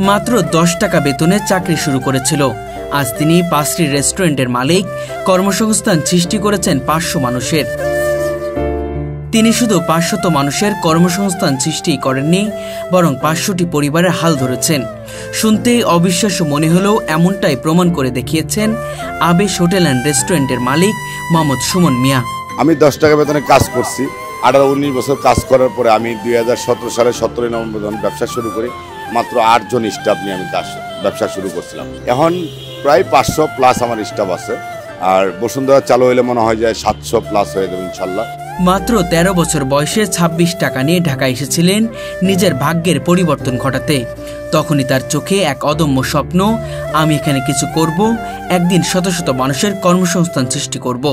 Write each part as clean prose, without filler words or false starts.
মাত্র 10 টাকা বেতনে চাকরি শুরু করেছিল। আজ তিনি 5টি রেস্টুরেন্টের মালিক, কর্মসংস্থান সৃষ্টি করেছেন 500 মানুষের। তিনি শুধু 500 মানুষের কর্মসংস্থান সৃষ্টি করেননি, বরং 500টি পরিবারের হাল ধরেছেন। শুনতে অবিশ্বাস্য মনে হলেও এমনটাই প্রমাণ করে দেখিয়েছেন আবেশ হোটেল অ্যান্ড রেস্টুরেন্টের মালিক মোহাম্মদ সুমন মিয়া। আমি 10 টাকা বেতনে কাজ করছি। 18-19 বছর কাজ করার পরে আমি 2017 সালে 17 নভেম্বর ব্যবসা শুরু করি। মাত্র 8 জন স্টাফ নিয়ে আমি ব্যবসা শুরু করছিলাম। এখন প্রায় 500 প্লাস আমার স্টাফ আছে। আর বসুন্ধরা চালু হলে মনে হয় যে 700 প্লাস হয়ে যাবে ইনশাল্লাহ। মাত্র 13 বছর বয়সে 26 টাকা নিয়ে ঢাকা এসেছিলেন নিজের ভাগ্যের পরিবর্তন ঘটাতে। তখনই তার চোখে এক অদম্য স্বপ্ন, আমি এখানে কিছু করব, একদিন শত শত মানুষের কর্মসংস্থান সৃষ্টি করব।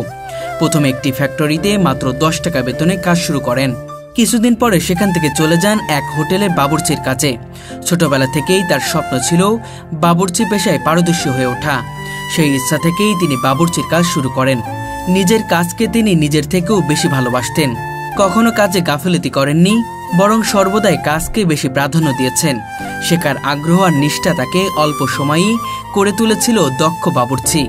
প্রথমে একটি ফ্যাক্টরিতে মাত্র 10 টাকা বেতনে কাজ শুরু করেন। কিছুদিন পরে সেখান থেকে চলে যান এক হোটেলের বাবুর্চির কাছে। ছোটবেলা থেকেই তার স্বপ্ন ছিল বাবুর্চি পেশায় পারদর্শী হয়ে ওঠা। সেই ইচ্ছা থেকেই তিনি বাবুর্চির কাজ শুরু করেন। নিজের কাজকে তিনি নিজের থেকেও বেশি ভালোবাসতেন। কখনো কাজে গাফিলতি করেননি, বরং সর্বদাই কাজকে বেশি প্রাধান্য দিয়েছেন। শেখার আগ্রহ আর নিষ্ঠা তাকে অল্প সময়ই করে তুলেছিল দক্ষ বাবুর্চি।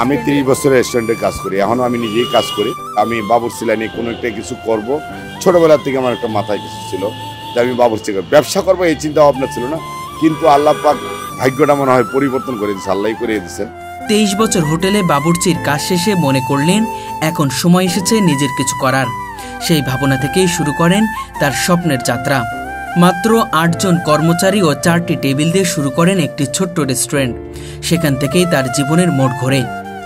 আমি 30 বছর রেস্টুরেন্টে কাজ করি। এখনো আমি নিজেই কাজ করি। আমি বাবুর্চি লাইনে কোনো একটা কিছু করব। ছোটবেলা থেকে আমার একটা মাথায় কিছু ছিল যে আমি বাবুর্চি ব্যবসা করবো, এই চিন্তা ভাবনা ছিল না। কিন্তু আল্লাহ পাক ভাগ্যটা মনে হয় পরিবর্তন করে দিয়েছে, আল্লাহই করে দিয়েছেন। 23 বছর হোটেলে বাবুর্চির কাজ শেষে মনে করলেন এখন সময় এসেছে নিজের কিছু করার। সেই ভাবনা থেকেই শুরু করেন তার স্বপ্নের যাত্রা। মাত্র 8 জন কর্মচারী ও 4টি টেবিল দিয়ে শুরু করেন একটি ছোট্ট রেস্টুরেন্ট। সেখান থেকেই তার জীবনের মোড় ঘোরে।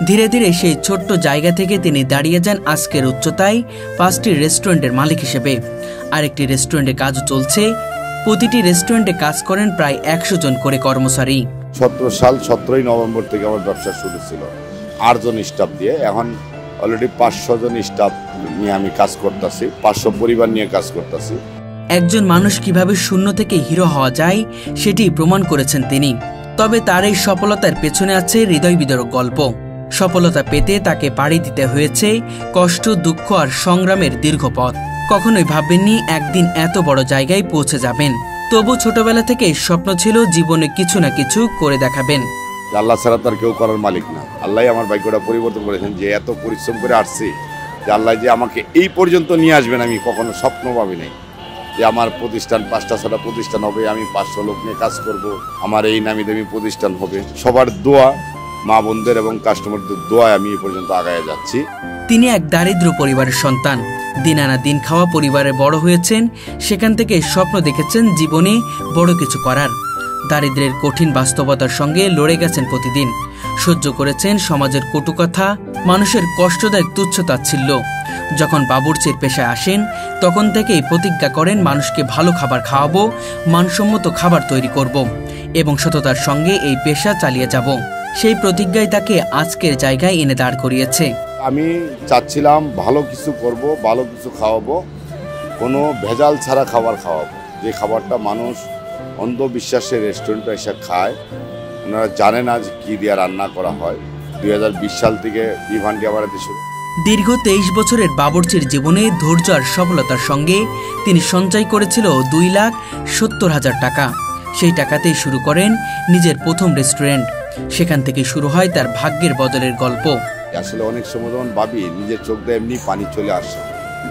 ধীরে ধীরে সেই ছোট্ট জায়গা থেকে তিনি দাঁড়িয়ে যান আজকের উচ্চতায় 5টি রেস্টুরেন্টের মালিক হিসেবে। আরেকটি রেস্টুরেন্টে কাজও চলছে। প্রতিটি রেস্টুরেন্টে কাজ করেন প্রায় 100 জন করে কর্মচারী। 17 সাল 17 নভেম্বর থেকে আমার ব্যবসা শুরু ছিল 8 জন স্টাফ দিয়ে। এখন অলরেডি 500 জন স্টাফ নিয়ে আমি কাজ করতেছি, 500 পরিবার নিয়ে কাজ করতেছি। একজন মানুষ কিভাবে শূন্য থেকে হিরো হওয়া যায় সেটি প্রমাণ করেছেন তিনি। তবে তার এই সফলতার পেছনে আছে হৃদয় বিদারক গল্প। সফলতা পেতে তাকে পাড়ি দিতে হয়েছে কষ্ট, দুঃখ আর সংগ্রামের দীর্ঘ পথ। কখনোই ভাববেননি একদিন এত বড় জায়গায় পৌঁছে যাবেন। তবু ছোটবেলা থেকে স্বপ্ন ছিল জীবনে কিছু না কিছু করে দেখাবেন। আল্লাহ ছাড়া তার কেউ করার মালিক না। আল্লাহ আমার ভাগ্যটা পরিবর্তন করেছেন যে এত পরিশ্রম করে আসছি, যে আল্লাহ যে আমাকে এই পর্যন্ত নিয়ে আসবেন আমি কখনো স্বপ্ন ভাবি নাই। যে আমার প্রতিষ্ঠান 5টা-6টা প্রতিষ্ঠান হবে, আমি 500 লোক নিয়ে কাজ করব, আমার এই নামি দামি প্রতিষ্ঠান হবে। সবার দোয়া, মা বোনদের এবং কাস্টমারদের দোয়ায় আমি এই পর্যন্ত আগায় যাচ্ছি। তিনি এক দারিদ্র পরিবারের সন্তান। দিন আনা দিন খাওয়া পরিবারে বড় হয়েছেন। সেখান থেকে স্বপ্ন দেখেছেন জীবনে বড় কিছু করার। দারিদ্রের কঠিন বাস্তবতার সঙ্গে লড়ে গেছেন প্রতিদিন। সহ্য করেছেন সমাজের কটুকথা, মানুষের কষ্টদায়ক তুচ্ছ-তাচ্ছিল্য। যখন বাবুর্চির পেশায় আসেন তখন থেকেই প্রতিজ্ঞা করেন মানুষকে ভালো খাবার খাওয়াবো, মানসম্মত খাবার তৈরি করব এবং সততার সঙ্গে এই পেশা চালিয়ে যাব। সেই প্রতিজ্ঞাই তাকে আজকের জায়গায় এনে দাঁড় করিয়েছে। আমি চাচ্ছিলাম ভালো কিছু করব, ভালো কিছু খাওয়াবো, কোনো ভেজাল ছাড়া খাবার খাওয়াবো। যে খাবারটা মানুষ অন্ধবিশ্বাসের রেস্টুরেন্টে এসে খায়, ওনারা জানে না যে কী দিয়ে রান্না করা হয়। 2020 সাল থেকে বিভান্ডি বাড়াতে শুরু। দীর্ঘ 23 বছরের বাবুর্চির জীবনে ধৈর্য আর সফলতার সঙ্গে তিনি সঞ্চয় করেছিল 2,70,000 টাকা। সেই টাকাতেই শুরু করেন নিজের প্রথম রেস্টুরেন্ট। সেখান থেকে শুরু হয় তার ভাগ্যের বদলের গল্প। আসলে অনেক সময় যখন ভাবি, নিজের চোখ দিয়ে এমনি পানি চলে আসে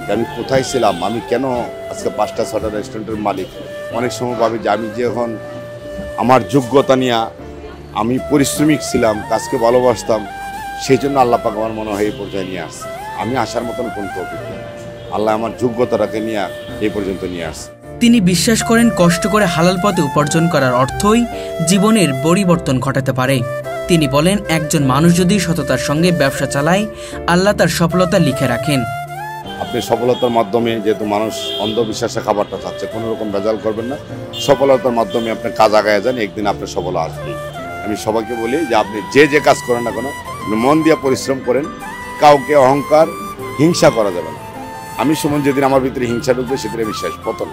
যে আমি কোথায় ছিলাম, আমি কেন আজকে 5টা-6টা রেস্টুরেন্টের মালিক। অনেক সময় ভাবি যে আমি যখন আমার যোগ্যতা নিয়ে আমি পরিশ্রমিক ছিলাম, কাজকে ভালোবাসতাম, সেই জন্য আল্লাহ পাক আমার মনে হয় এই পর্যায়ে নিয়ে আসছে। আমি আসার মতন কোন তৌফিক নেই, আল্লাহ আমার যোগ্যতাটাকে নিয়ে এই পর্যন্ত নিয়ে আসছে। তিনি বিশ্বাস করেন কষ্ট করে হালাল পথে উপার্জন করার অর্থই জীবনের পরিবর্তন ঘটাতে পারে। তিনি বলেন একজন মানুষ যদি সততার সঙ্গে ব্যবসা চালায়, আল্লাহ তার সফলতা লিখে রাখেন। আপনি সফলতার মাধ্যমে, যেহেতু মানুষ অন্ধবিশ্বাসে খাবারটা খাচ্ছে, কোনো রকম ভেজাল করবেন না। সফলতার মাধ্যমে আপনি কাজ আগায় যান, একদিন আপনার সফল আসবেই। আমি সবাইকে বলি যে আপনি যে কাজ করেন না কেন, মন দিয়ে পরিশ্রম করেন। কাউকে অহংকার, হিংসা করা যাবে না। আমি সুমন যেদিন আমার ভিতরে হিংসা ঢুকবে সেদিনে বিশ্বাস পতন,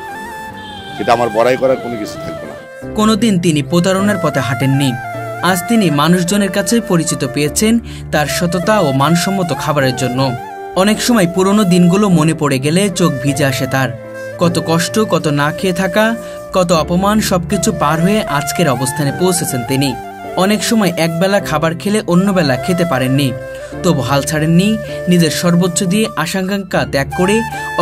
সেটা আমার বড়াই করার কোনো কিছু থাকবে না। কোনোদিন তিনি প্রতারণার পথে হাঁটেননি। আজ তিনি মানুষজনের কাছে পরিচিত পেয়েছেন তার সততা ও মানসম্মত খাবারের জন্য। অনেক সময় পুরনো দিনগুলো মনে পড়ে গেলে চোখ ভিজে আসে তার। কত কষ্ট, কত না খেয়ে থাকা, কত অপমান সবকিছু পার হয়ে আজকের অবস্থানে পৌঁছেছেন তিনি। অনেক সময় একবেলা খাবার খেলে অন্য বেলা খেতে পারেননি, তবু হাল ছাড়েননি। নিজের সর্বোচ্চ দিয়ে আশাকাঙ্ক্ষা ত্যাগ করে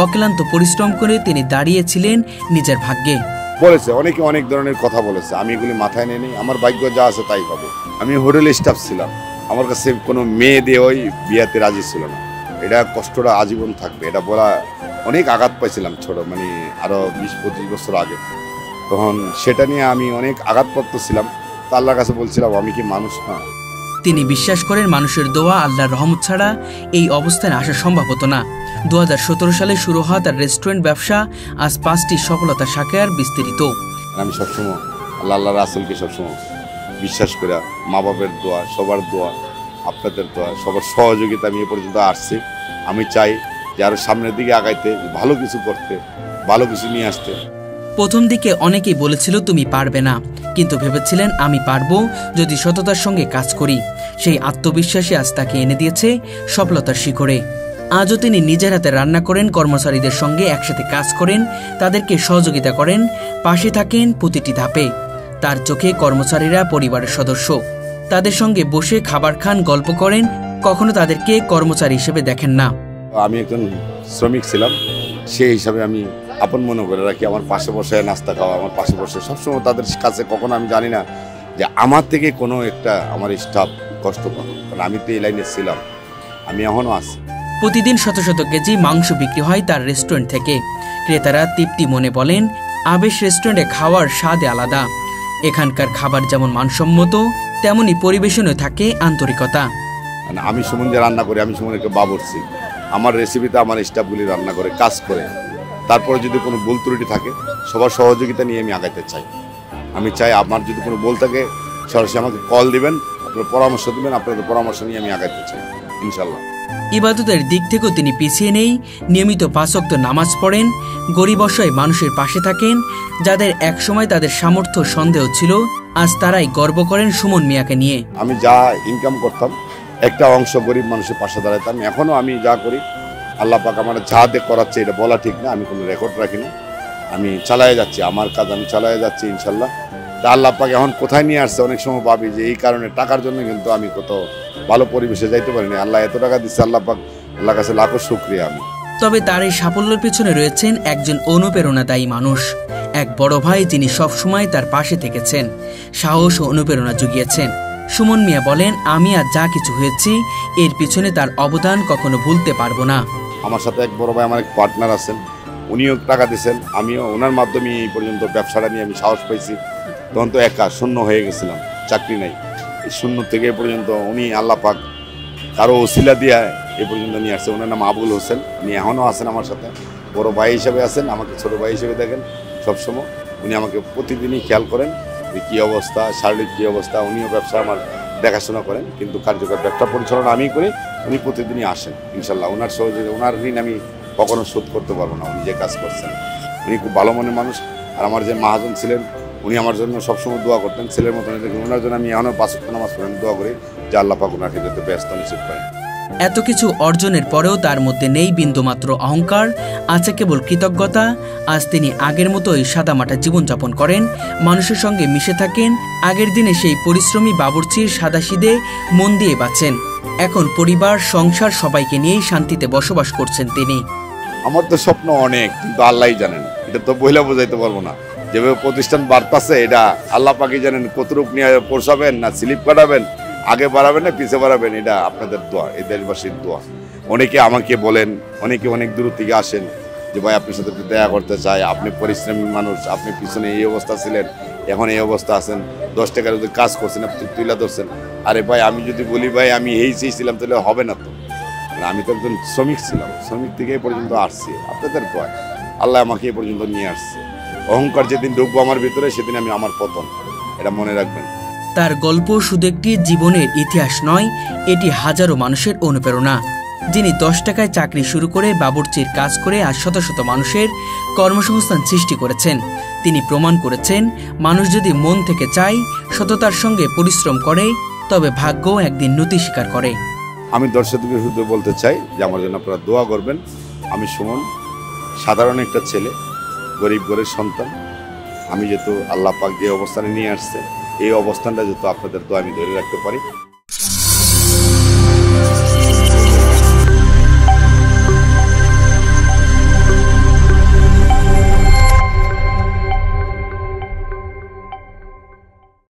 অক্লান্ত পরিশ্রম করে তিনি দাঁড়িয়েছিলেন নিজের ভাগ্যে। বলেছে অনেকে অনেক ধরনের কথা বলেছে, আমি এগুলি মাথায় নিয়ে নিই, আমার ভাগ্য যা আছে তাই হবে। আমি হোটেল স্টাফ ছিলাম, আমার কাছে কোনো মেয়ে দিয়ে ওই বিয়াতে রাজি ছিল না। এটা কষ্টটা আজীবন থাকবে, এটা বলা অনেক আঘাত পাইছিলাম ছোট, মানে আরো 20-25 বছর আগে। তখন সেটা নিয়ে আমি অনেক আঘাতপ্রাপ্ত ছিলাম। তা আল্লাহর কাছে বলছিলাম আমি কি মানুষ না। তিনি বিশ্বাস করেন মানুষের দোয়া, আল্লাহর রহমত ছাড়া এই অবস্থানে আসা সম্ভব হতো না। 2017 সালে শুরু হওয়া তার রেস্টুরেন্ট ব্যবসা আজ 5টি সফলতা শাখার বিস্তৃত। আমি সবসময় আল্লাহ রাসূলকে সবসময় বিশ্বাস করে, মা বাবার দোয়া, সবার দোয়া, আপনাদের দোয়া, সবার সহযোগিতা আমি এ পর্যন্ত আসছি। আমি চাই যে আরো সামনের দিকে আগাইতে, ভালো কিছু করতে, ভালো কিছু নিয়ে আসতে। প্রথম দিকে অনেকেই বলেছিল তুমি পারবে না, কিন্তু ভেবেছিলেন আমি পারবো যদি সততার সঙ্গে কাজ করি। সেই আত্মবিশ্বাসী আজ তাকে এনে দিয়েছে সফলতার শিখরে। আজও তিনি নিজের হাতে রান্না করেন, কর্মচারীদের সঙ্গে একসাথে কাজ করেন, তাদেরকে সহযোগিতা করেন, পাশে থাকেন প্রতিটি ধাপে। তার চোখে কর্মচারীরা পরিবারের সদস্য, তাদের সঙ্গে বসে খাবার খান, গল্প করেন, কখনো তাদেরকে কর্মচারী হিসেবে দেখেন না। আমি একজন শ্রমিক ছিলাম, সেই হিসাবে আমি আপন মনে করে রাখি। আমার পাশে বসে নাস্তা খাওয়া, আমার পাশে বসে সবসময় তাদের কাছে, কখনো আমি জানি না যে আমার থেকে কোনো একটা আমার স্টাফ কষ্ট পাবে, কারণ আমি তো এই লাইনে ছিলাম, আমি এখনও আছি। প্রতিদিন শত শত কেজি মাংস বিক্রি হয় তার রেস্টুরেন্ট থেকে। ক্রেতারা তৃপ্তি মনে বলেন, আবেশ রেস্টুরেন্টে খাওয়ার স্বাদে আলাদা। এখানকার খাবার যেমন মানসম্মত, তেমনি পরিবেশনে থাকে আন্তরিকতা। আমি সুমন যে রান্না করি, আমি সুমন একটা বাবুর্চি, আমার রেসিপিতে আমার স্টাফগুলি রান্না করে, কাজ করে। তারপরে যদি কোনো ভুল ত্রুটি থাকে, সবার সহযোগিতা নিয়ে আমি আগাইতে চাই। আমি চাই আমার যদি কোনো ভুল থাকে সরাসরি আমাকে কল দিবেন, আপনার পরামর্শ দিবেন, আপনাদের পরামর্শ নিয়ে আমি আগাইতে চাই ইনশাল্লাহ। ইবাদতের দিক থেকেও তিনি পিছিয়ে নেই। নিয়মিত 5 ওয়াক্ত নামাজ পড়েন, গরিব অসহায় মানুষের পাশে থাকেন। যাদের একসময় তাদের সামর্থ্য সন্দেহ ছিল, আজ তারাই গর্ব করেন সুমন মিয়াকে নিয়ে। আমি যা ইনকাম করতাম একটা অংশ গরিব মানুষের পাশে দাঁড়াতাম। এখনও আমি যা করি আল্লাহ পাক আমার যা দিয়ে করাচ্ছে, এটা বলা ঠিক না, আমি কোনো রেকর্ড রাখি না, আমি চালায় যাচ্ছি, আমার কাজ আমি চালায় যাচ্ছি ইনশাল্লাহ। তা আল্লাহ পাক এখন কোথায় নিয়ে আসছে, অনেক সময় ভাবি যে এই কারণে টাকার জন্য কিন্তু আমি কত ভালো পরিবেশে যাইতে পারিনি। আল্লাহ এত টাকা দিচ্ছে, আল্লাহ পাক, আল্লাহ কাছে লাখো শুকরিয়া। আমি তবে তার এই সাফল্যের পেছনে রয়েছেন একজন অনুপ্রেরণাদায়ী মানুষ, এক বড় ভাই যিনি সবসময় তার পাশে থেকেছেন, সাহস ও অনুপ্রেরণা জুগিয়েছেন। সুমন মিয়া বলেন, আমি আর যা কিছু হয়েছি এর পিছনে তার অবদান কখনো ভুলতে পারবো না। আমার সাথে এক বড় ভাই, আমার এক পার্টনার আছেন, উনিও টাকা দিয়েছেন, আমিও ওনার মাধ্যমে এই পর্যন্ত ব্যবসাটা নিয়ে আমি সাহস পাইছি। তখন তো একা শূন্য হয়ে গেছিলাম, চাকরি নাই, এই শূন্য থেকে এ পর্যন্ত উনি আল্লাহ পাক কারো ওসিলা দিয়ে এ পর্যন্ত নিয়ে আসছে। ওনার নাম আবুল হোসেন, উনি এখনও আছেন আমার সাথে, বড় ভাই হিসেবে আছেন, আমাকে ছোট ভাই হিসেবে দেখেন সবসময়। উনি আমাকে প্রতিদিনই খেয়াল করেন যে কী অবস্থা, শারীরিক কী অবস্থা। উনিও ব্যবসা আমার দেখাশোনা করেন, কিন্তু কার্যকর ব্যবসা পরিচালনা আমিই করি। উনি প্রতিদিনই আসেন ইনশাল্লাহ। ওনার সহযোগিতা, ওনার ঋণ আমি কখনো শোধ করতে পারবো না। উনি যে কাজ করছেন, উনি খুব ভালো মনের মানুষ। আর আমার যে মহাজন ছিলেন, উনি আমার জন্য সবসময় দোয়া করতেন, ছেলের মতন। ওনার জন্য আমি এখনও 5 ওয়াক্ত নামাজ পড়েন, দোয়া করি যে আল্লাহ পাক ওনাকে যাতে ব্যস্ত নিশ্চিত করেন। এত কিছু অর্জনের পরেও তার মধ্যে নেই বিন্দুমাত্র অহংকার, আছে কেবল কৃতজ্ঞতা। আজ তিনি আগের মতোই সাদামাটা জীবনযাপন করেন, মানুষের সঙ্গে মিশে থাকেন। আগের দিনে সেই পরিশ্রমী বাবুর্চির সাদাসিধে মন দিয়ে বাঁচেন। এখন পরিবার, সংসার সবাইকে নিয়েই শান্তিতে বসবাস করছেন তিনি। আমার তো স্বপ্ন অনেক, কিন্তু আল্লাহই জানেন, এটা তো বইলা বোঝাইতে পারবো না। যেভাবে প্রতিষ্ঠান বাড়তাছে, এটা আল্লাহ পাকই জানেন কতটুক নিয়ে পৌঁছাবেন, না স্লিপ কাটাবেন, আগে বাড়াবেন না পিছিয়ে বাড়াবেন। এটা আপনাদের দোয়া, এই দেশবাসীর দোয়া। অনেকে আমাকে বলেন, অনেকে অনেক দূর থেকে আসেন যে ভাই আপনার সাথে একটু দেখা করতে চাই, আপনি পরিশ্রমী মানুষ, আপনি পিছনে এই অবস্থা ছিলেন, এখন এই অবস্থা আছেন, 10 টাকার যদি কাজ করছেন আপনি তুলে ধরছেন। আরে ভাই, আমি যদি বলি ভাই আমি এই চেয়েছিলাম, তাহলে হবে না তো। আমি তো একজন শ্রমিক ছিলাম, শ্রমিক থেকে এ পর্যন্ত আসছি আপনাদের দোয়া। আল্লাহ আমাকে এ পর্যন্ত নিয়ে আসছে। অহংকার যেদিন ঢুকবো আমার ভিতরে, সেদিন আমি আমার পতন, এটা মনে রাখবেন। তার গল্প শুধু একটি জীবনের ইতিহাস নয়, এটি হাজারো মানুষের অনুপ্রেরণা, যিনি 10 টাকায় চাকরি শুরু করে বাবুর্চির কাজ করে আজ শত শত মানুষের কর্মসংস্থান সৃষ্টি করেছেন। তিনি প্রমাণ করেছেন, মানুষ যদি মন থেকে চায়, সততার সঙ্গে পরিশ্রম করে, তবে ভাগ্য একদিন নতি স্বীকার করে। আমি দর্শকদের শুধু বলতে চাই যে আমার জন্য আপনারা দোয়া করবেন। আমি সুমন, সাধারণ একটা ছেলে, গরিব ঘরের সন্তান, আমি যেহেতু আল্লাহ পাক যে অবস্থানে নিয়ে আসছে এই অবস্থানটা যেহেতু আপনাদের দোয়া আমি ধরে রাখতে পারি।